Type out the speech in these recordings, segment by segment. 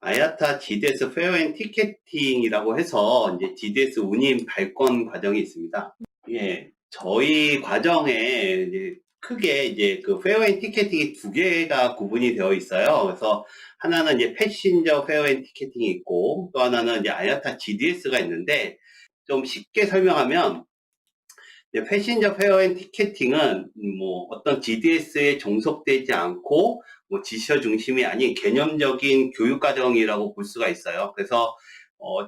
아야타 GDS 페어 앤 티켓팅이라고 해서 이제 GDS 운임 발권 과정이 있습니다. 예, 저희 과정에 이제 크게 이제 그 페어 앤 티켓팅이 두 개가 구분이 되어 있어요. 그래서 하나는 이제 패신저 페어 앤 티켓팅이 있고 또 하나는 이제 아야타 GDS가 있는데 좀 쉽게 설명하면 패신저 페어 앤 티켓팅은 뭐 어떤 GDS에 종속되지 않고 뭐 지시어 중심이 아닌 개념적인 교육 과정이라고 볼 수가 있어요. 그래서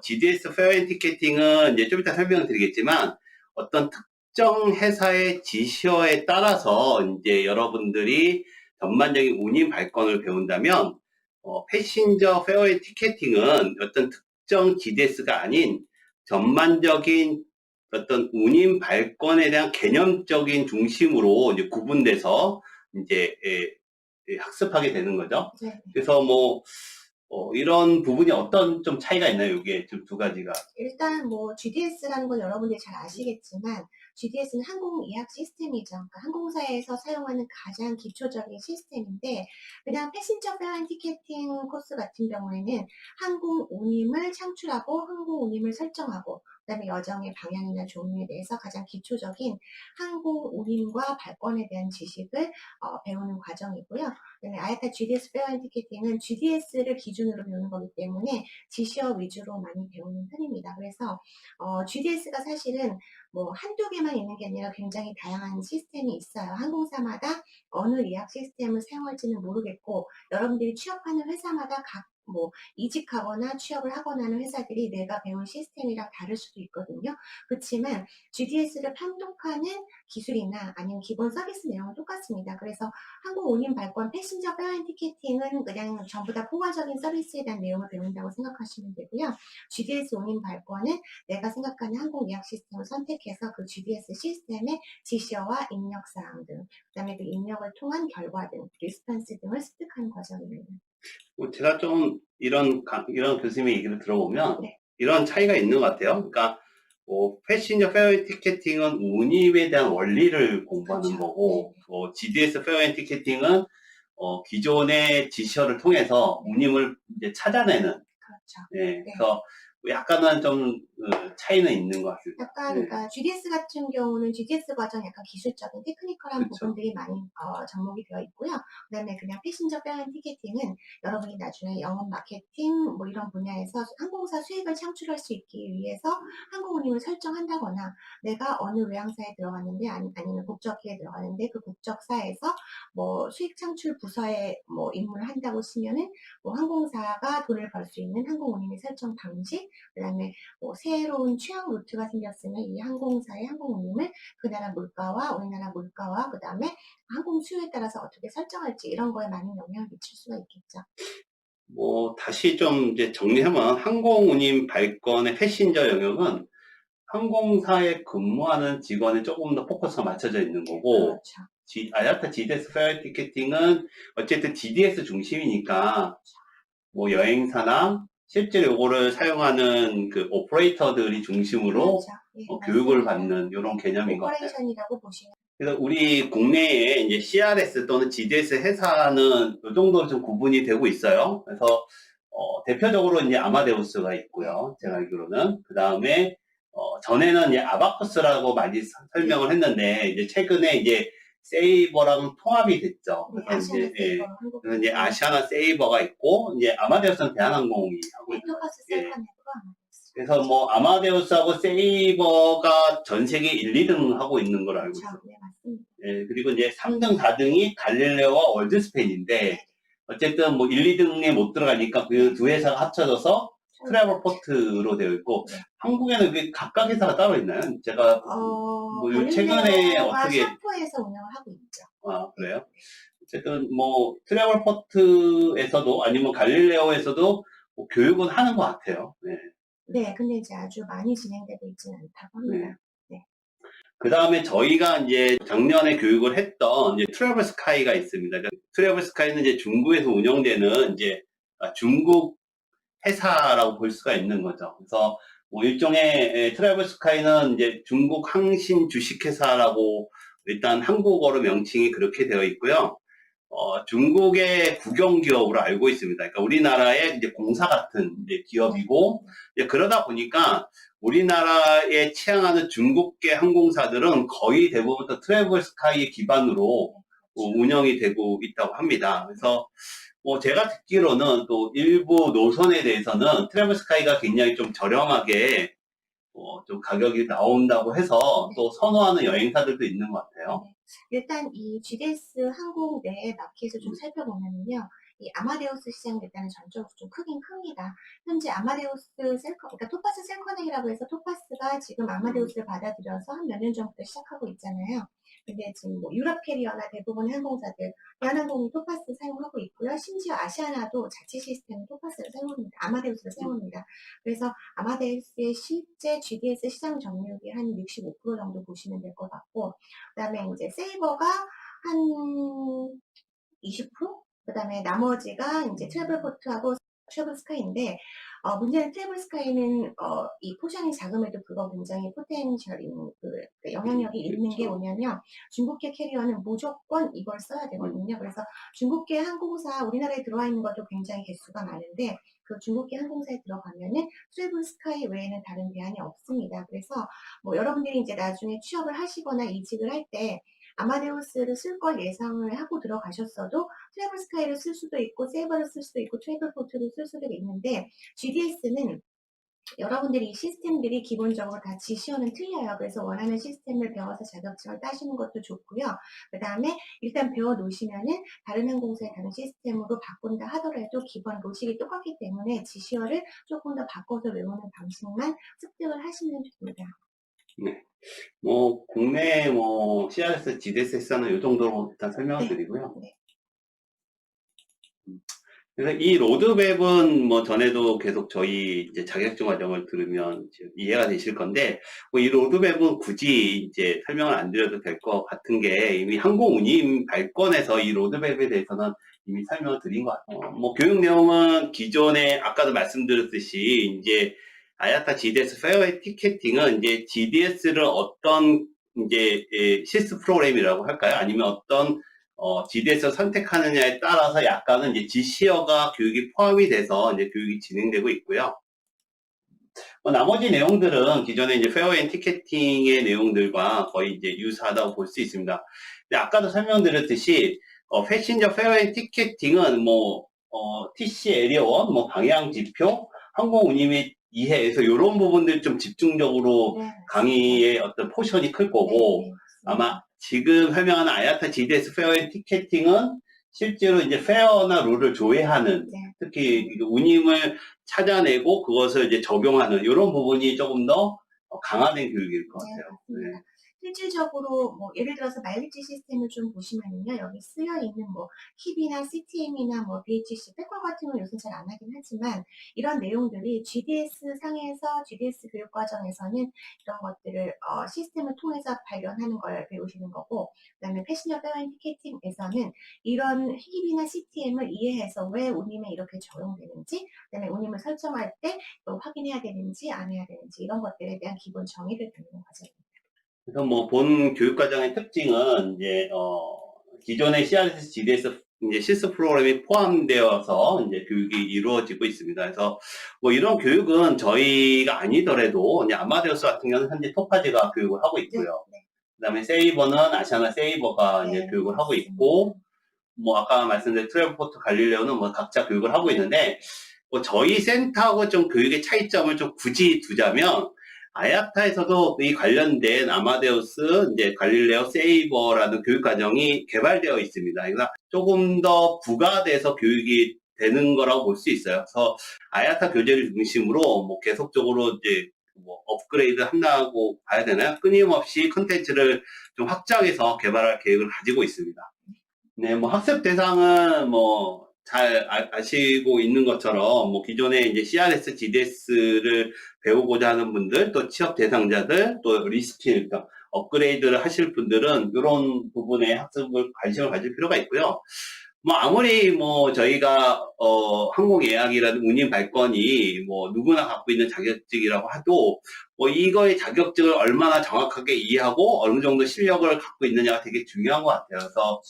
GDS 페어 앤 티켓팅은 이제 좀 이따 설명을 드리겠지만 어떤 특정 회사의 지시어에 따라서 이제 여러분들이 전반적인 운임 발권을 배운다면 패신저 페어 앤 티켓팅은 어떤 특정 GDS가 아닌 전반적인 어떤 운임 발권에 대한 개념적인 중심으로 이제 구분돼서 이제 학습하게 되는 거죠. 네. 그래서 뭐 이런 부분이 어떤 좀 차이가 있나요? 이게 좀 두 가지가. 일단 뭐 GDS라는 건 여러분들이 잘 아시겠지만 GDS는 항공 예약 시스템이죠. 그러니까 항공사에서 사용하는 가장 기초적인 시스템인데 그냥 패신저 페어 앤 티켓팅 코스 같은 경우에는 항공 운임을 창출하고 항공 운임을 설정하고 그다음에 여정의 방향이나 종류에 대해서 가장 기초적인 항공 운임과 발권에 대한 지식을 배우는 과정이고요. 그다음에 아야타 GDS 페어 앤 티켓팅은 GDS를 기준으로 배우는 거기 때문에 지시어 위주로 많이 배우는 편입니다. 그래서 GDS가 사실은 뭐 한두 개만 있는 게 아니라 굉장히 다양한 시스템이 있어요. 항공사마다 어느 예약 시스템을 사용할지는 모르겠고 여러분들이 취업하는 회사마다 각 뭐 이직하거나 취업을 하거나 하는 회사들이 내가 배운 시스템이랑 다를 수도 있거든요. 그렇지만 GDS를 판독하는 기술이나 아니면 기본 서비스 내용은 똑같습니다. 그래서 항공 운임 발권 패신저 페어 앤 티켓팅은 그냥 전부 다 포괄적인 서비스에 대한 내용을 배운다고 생각하시면 되고요. GDS 운임 발권은 내가 생각하는 항공 예약 시스템을 선택해서 그 GDS 시스템의 지시어와 입력 사항 등, 그다음에 그 입력을 통한 결과 등, 리스폰스 등을 습득하는 과정입니다. 제가 좀 이런 교수님의 얘기를 들어보면 네. 이런 차이가 있는 것 같아요. 그러니까 패신저 페어 앤 티켓팅은 운임에 대한 원리를 공부하는 그렇죠. 거고 GDS 페어 앤 티켓팅은 기존의 지시어를 통해서 운임을 이제 찾아내는. 그렇죠. 예, 네. 그래서 약간은 좀 차이는 있는 것 같습니다. 약간 네. 그러니까 GDS 같은 경우는 GDS 과정 약간 기술적인 테크니컬한 그쵸. 부분들이 많이 접목이 되어 있고요. 그다음에 그냥 패신저 페어 앤 티켓팅은 여러분이 나중에 영업 마케팅 뭐 이런 분야에서 항공사 수익을 창출할 수 있기 위해서 항공 운임을 설정한다거나 내가 어느 외항사에 들어갔는데 아니면 국적기에 들어가는데 그 국적사에서 뭐 수익 창출 부서에 뭐 임무를 한다고 치면은 뭐 항공사가 돈을 벌 수 있는 항공 운임의 설정 방식, 그다음에 뭐 새로운 취항 루트가 생겼으면 이 항공사의 항공 운임을 그 나라 물가와 우리나라 물가와 그다음에 항공 수요에 따라서 어떻게 설정할지 이런 거에 많은 영향을 미칠 수가 있겠죠. 다시 좀 이제 정리하면 항공 운임 발권의 패신저 영역은 항공사에 근무하는 직원에 조금 더 포커스가 맞춰져 있는 거고, 그렇죠. 아야타 GDS 페어 티켓팅은 어쨌든 GDS 중심이니까 뭐 여행사나 실제로 요거를 사용하는 그 오퍼레이터들이 중심으로 그렇죠. 예, 교육을 맞습니다. 받는 이런 개념인 것 같아요. 오퍼레이션이라고 보시면 그래서 우리 국내에 이제 CRS 또는 GDS 회사는 이 정도로 좀 구분이 되고 있어요. 그래서 대표적으로 이제 아마데우스가 있고요. 제가 알기로는 그 다음에 전에는 이제 아바쿠스라고 많이 설명을 했는데 이제 최근에 이제 세이버랑 통합이 됐죠. 네, 그래서 아시아나 이제 세이버 한국 그래서 이제 아시아나 세이버가 있고 이제 아마데우스는 대한항공이 하고 있는 펜토카스 예. 셀카네프가 아마데우스. 그래서 뭐 아마데우스하고 세이버가 전 세계 1, 2등 하고 있는 걸로 알고 있어요. 그렇죠. 네, 맞습니다. 예, 그리고 이제 3등, 4등이 갈릴레오와 월드스페인인데 어쨌든 뭐 1, 2등에 못 들어가니까 그 두 회사가 합쳐져서 트래블 포트로 되어 있고 네. 한국에는 그 각각 회사가 따로 있나요? 제가 뭐 최근에 갈릴레오가 어떻게 샤프에서 운영을 하고 있죠. 그래요? 어쨌든 뭐 트래블 포트에서도 아니면 갈릴레오에서도 뭐 교육은 하는 것 같아요. 네. 네, 근데 이제 아주 많이 진행되고 있지는 않다고 합니다. 네. 그 다음에 저희가 이제 작년에 교육을 했던 이제 트래블 스카이가 있습니다. 트래블 스카이는 이제 중국에서 운영되는 이제 중국 회사라고 볼 수가 있는 거죠. 그래서 뭐 일종의 트래블 스카이는 이제 중국 항신 주식회사라고 일단 한국어로 명칭이 그렇게 되어 있고요. 중국의 국영 기업으로 알고 있습니다. 그러니까 우리나라의 이제 공사 같은 이제 기업이고, 이제 그러다 보니까 우리나라에 취향하는 중국계 항공사들은 거의 대부분 또 트래블 스카이 기반으로 운영이 되고 있다고 합니다. 그래서 뭐 제가 듣기로는 또 일부 노선에 대해서는 트래블 스카이가 굉장히 좀 저렴하게 좀 가격이 나온다고 해서 또 선호하는 여행사들도 있는 것 같아요. 일단 이 GDS 항공 내 마켓을 좀 살펴보면요. 이 아마데우스 시장이 일단은 전적으로 좀 크긴 큽니다. 현재 아마데우스 그러니까 토파스 셀커넥이라고 해서 토파스가 지금 아마데우스를 받아들여서 한 몇 년 전부터 시작하고 있잖아요. 근데 지금 뭐 유럽 캐리어나 대부분 항공사들, 대한항공이 토파스 사용하고 있고요. 심지어 아시아나도 자체 시스템 토파스를 사용합니다. 아마데우스를 사용합니다. 그래서 아마데우스의 실제 GDS 시장 점유율이 한 65% 정도 보시면 될 것 같고, 그다음에 이제 세이버가 한 20%? 그다음에 나머지가 이제 트래블포트하고 트래블스카이인데, 문제는 트래블스카이는 이 포션이 작음에도 불구하고 굉장히 포텐셜인 그 영향력이 있는 게 뭐냐면, 중국계 캐리어는 무조건 이걸 써야 되거든요. 그래서 중국계 항공사 우리나라에 들어와 있는 것도 굉장히 개수가 많은데, 그 중국계 항공사에 들어가면은 트래블스카이 외에는 다른 대안이 없습니다. 그래서 뭐 여러분들이 이제 나중에 취업을 하시거나 이직을 할 때 아마데우스를 쓸 걸 예상을 하고 들어가셨어도 트래블스카이를 쓸 수도 있고 세이버를 쓸 수도 있고 트래블포트를 쓸 수도 있는데, GDS는 여러분들이 이 시스템들이 기본적으로 다 지시어는 틀려요. 그래서 원하는 시스템을 배워서 자격증을 따시는 것도 좋고요. 그 다음에 일단 배워 놓으시면은 다른 항공사의 다른 시스템으로 바꾼다 하더라도 기본 로직이 똑같기 때문에 지시어를 조금 더 바꿔서 외우는 방식만 습득을 하시면 됩니다. 네. 뭐 국내 뭐 CRS, GDS는 이 정도로 일단 설명을 드리고요. 네. 그래서 이 로드맵은 뭐 전에도 계속 저희 이제 자격증 과정을 들으면 이제 이해가 되실 건데, 뭐 이 로드맵은 굳이 이제 설명을 안 드려도 될 것 같은 게, 이미 항공운임 발권에서 이 로드맵에 대해서는 이미 설명을 드린 것 같아요. 뭐 교육 내용은 기존에 아까도 말씀드렸듯이 이제 아야타 GDS 페어웨이 티켓팅은 이제 GDS를 어떤 이제 시스 프로그램이라고 할까요? 아니면 어떤 GDS를 선택하느냐에 따라서 약간은 이제 지시어가 교육이 포함이 돼서 이제 교육이 진행되고 있고요. 나머지 내용들은 기존의 이제 페어웨이 티켓팅의 내용들과 거의 이제 유사하다고 볼 수 있습니다. 근데 아까도 설명드렸듯이 패신저 페어웨이 티켓팅은 뭐 TC 에리어원, 뭐 방향 지표, 항공 운임의 이해에서 이런 부분들 좀 집중적으로 강의의 어떤 포션이 클 거고, 아마 지금 설명하는 아야타 GDS 페어웨이 티켓팅은 실제로 이제 페어나 룰을 조회하는, 특히 운임을 찾아내고 그것을 이제 적용하는 이런 부분이 조금 더 강화된 교육일 것 같아요. 네. 실질적으로 뭐 예를 들어서 마일리지 시스템을 좀 보시면요, 여기 쓰여 있는 뭐 킵이나 CTM이나 뭐 BHC 백과 같은 건 요새 잘 안 하긴 하지만, 이런 내용들이 GDS 상에서 GDS 교육 과정에서는 이런 것들을 시스템을 통해서 발견하는 걸 배우시는 거고, 그다음에 패신저 페어웨이 티켓팅에서는 이런 킵이나 CTM을 이해해서 왜 운임에 이렇게 적용되는지, 그다음에 운임을 설정할 때 또 확인해야 되는지 안 해야 되는지 이런 것들에 대한 기본 정의를 배우는 과정입니다. 그래서 뭐 본 교육과정의 특징은 이제 기존의 CRS, GDS 이제 실습 프로그램이 포함되어서 이제 교육이 이루어지고 있습니다. 그래서 뭐 이런 교육은 저희가 아니더라도 이제 아마데우스 같은 경우는 현재 토파즈가 교육을 하고 있고요. 그다음에 세이버는 아시아나 세이버가 이제 교육을 하고 있고, 뭐 아까 말씀드린 트래블포트 갈릴레오는 뭐 각자 교육을 하고 있는데, 뭐 저희 센터하고 좀 교육의 차이점을 좀 굳이 두자면, 아야타에서도 이 관련된 아마데우스, 이제 갈릴레오, 세이버라는 교육 과정이 개발되어 있습니다. 그러니까 조금 더 부가돼서 교육이 되는 거라고 볼 수 있어요. 그래서 아야타 교재를 중심으로 뭐 계속적으로 이제 뭐 업그레이드 한다고 봐야 되나요? 끊임없이 컨텐츠를 좀 확장해서 개발할 계획을 가지고 있습니다. 네, 뭐 학습 대상은 뭐 잘 아시고 있는 것처럼 뭐 기존에 이제 CRS, GDS를 배우고자 하는 분들, 또 취업 대상자들, 또 리스킬, 그러니까 업그레이드를 하실 분들은 이런 부분에 학습을 관심을 가질 필요가 있고요. 뭐 아무리 뭐 저희가 항공 예약이라든 운임 발권이 뭐 누구나 갖고 있는 자격증이라고 해도 뭐 이거의 자격증을 얼마나 정확하게 이해하고 어느 정도 실력을 갖고 있느냐가 되게 중요한 것 같아요. 그래서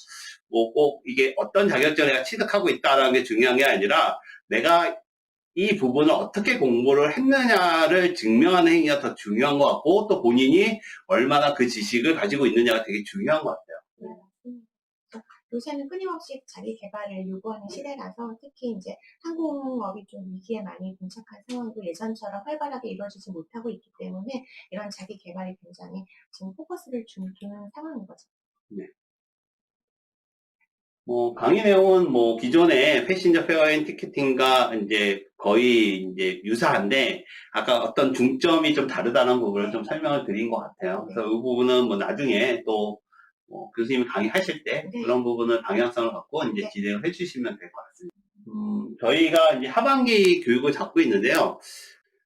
뭐 꼭 이게 어떤 자격증을 내가 취득하고 있다라는 게 중요한 게 아니라 내가 이 부분을 어떻게 공부를 했느냐를 증명하는 행위가 더 중요한 것 같고 또 본인이 얼마나 그 지식을 가지고 있느냐가 되게 중요한 것 같아요. 네, 맞습니다. 요새는 끊임없이 자기 개발을 요구하는 시대라서 특히 이제 항공업이 좀 위기에 많이 봉착한 상황이고 예전처럼 활발하게 이루어지지 못하고 있기 때문에 이런 자기 개발이 굉장히 지금 포커스를 두는 상황인 거죠. 네. 뭐 강의 내용은 뭐 기존의 패신저 페어앤 티켓팅과 이제 거의 이제 유사한데 아까 어떤 중점이 좀 다르다는 부분을 좀 설명을 드린 것 같아요. 그래서 이 부분은 뭐 나중에 또 뭐 교수님이 강의하실 때 네. 그런 부분을 방향성을 갖고 이제 네. 진행을 해주시면 될 것 같습니다. 저희가 이제 하반기 교육을 잡고 있는데요.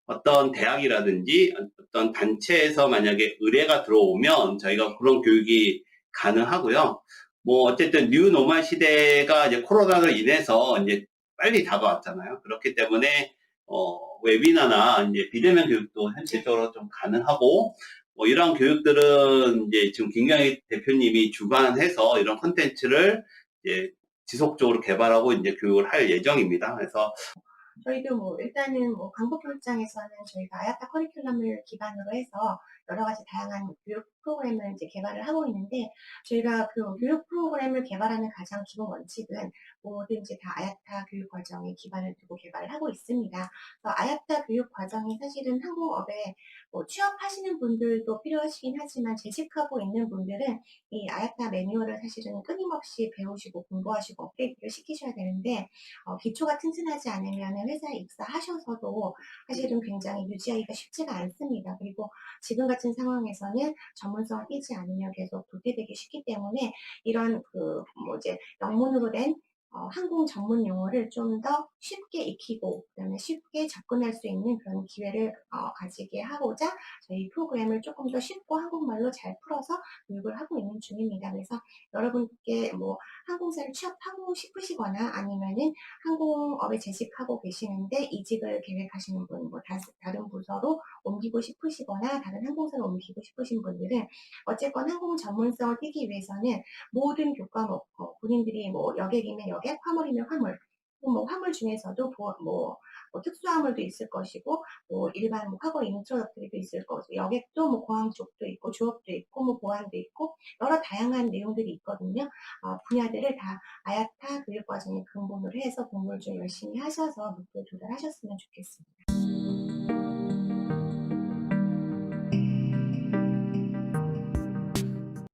어떤 대학이라든지 어떤 단체에서 만약에 의뢰가 들어오면 저희가 그런 교육이 가능하고요. 뭐 어쨌든 뉴 노멀 시대가 이제 코로나로 인해서 이제 빨리 다가왔잖아요. 그렇기 때문에 웨비나나 이제 비대면 교육도 현실적으로 좀 가능하고 뭐 이런 교육들은 이제 지금 김경희 대표님이 주관해서 이런 콘텐츠를 이제 지속적으로 개발하고 이제 교육을 할 예정입니다. 그래서 저희도 뭐 일단은 뭐 강북교 입장에서는 저희가 아야타 커리큘럼을 기반으로 해서 여러 가지 다양한 교육 프로그램을 이제 개발을 하고 있는데 저희가 그 교육 프로그램을 개발하는 가장 기본 원칙은 뭐든지 다 아야타 교육 과정에 기반을 두고 개발을 하고 있습니다. 그래서 아야타 교육 과정이 사실은 항공업에 뭐 취업하시는 분들도 필요하시긴 하지만 재직하고 있는 분들은 이 아야타 매뉴얼을 사실은 끊임없이 배우시고 공부하시고 업데이트를 시키셔야 되는데 기초가 튼튼하지 않으면 회사에 입사하셔서도 사실은 굉장히 유지하기가 쉽지가 않습니다. 그리고 지금 같은 상황에서는 전문성을 띄지 않으면 계속 도태되기 쉽기 때문에 이런 이제 영문으로 된 항공 전문 용어를 좀 더 쉽게 익히고 그다음에 쉽게 접근할 수 있는 그런 기회를 가지게 하고자 저희 프로그램을 조금 더 쉽고 한국말로 잘 풀어서 교육을 하고 있는 중입니다. 그래서 여러분께 뭐 항공사를 취업하고 싶으시거나 아니면은 항공업에 재직하고 계시는데 이직을 계획하시는 분, 뭐 다른 부서로 옮기고 싶으시거나 다른 항공사로 옮기고 싶으신 분들은 어쨌건 항공 전문성을 띄기 위해서는 모든 교과목, 본인들이 뭐 여객이면 여객, 화물이면 화물, 뭐 화물 중에서도 뭐 특수화물도 있을 것이고 뭐 일반 뭐 화거 인트로덕터리도 있을 것이고 여객도 뭐 공항 쪽도 있고 주업도 있고 뭐 보안도 있고 여러 다양한 내용들이 있거든요. 분야들을 다 아야타 교육과정에 근본으로 해서 공부를 좀 열심히 하셔서 목표에 도달하셨으면 좋겠습니다.